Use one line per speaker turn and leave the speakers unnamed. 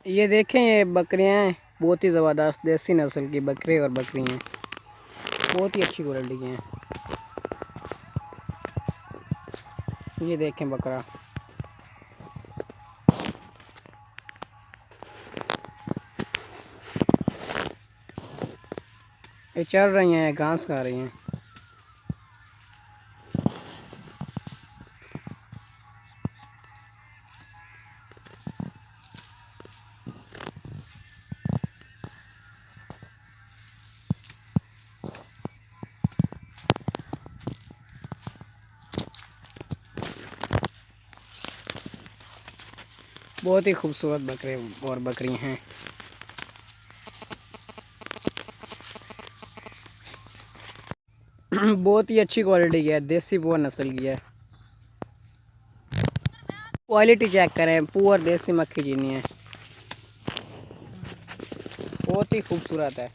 ये देखें, ये बकरियां हैं, बहुत ही ज़बरदस्त देसी नस्ल की बकरे और बकरी हैं, बहुत ही अच्छी क्वालिटी की हैं। ये देखें बकरा, ये चल रही हैं, घास खा रही हैं। बहुत ही खूबसूरत बकरे और बकरी हैं। बहुत ही अच्छी क्वालिटी की है, देसी पुअर नस्ल की है। क्वालिटी चेक करें, पुअर देसी मक्खी चीनी है, बहुत ही खूबसूरत है।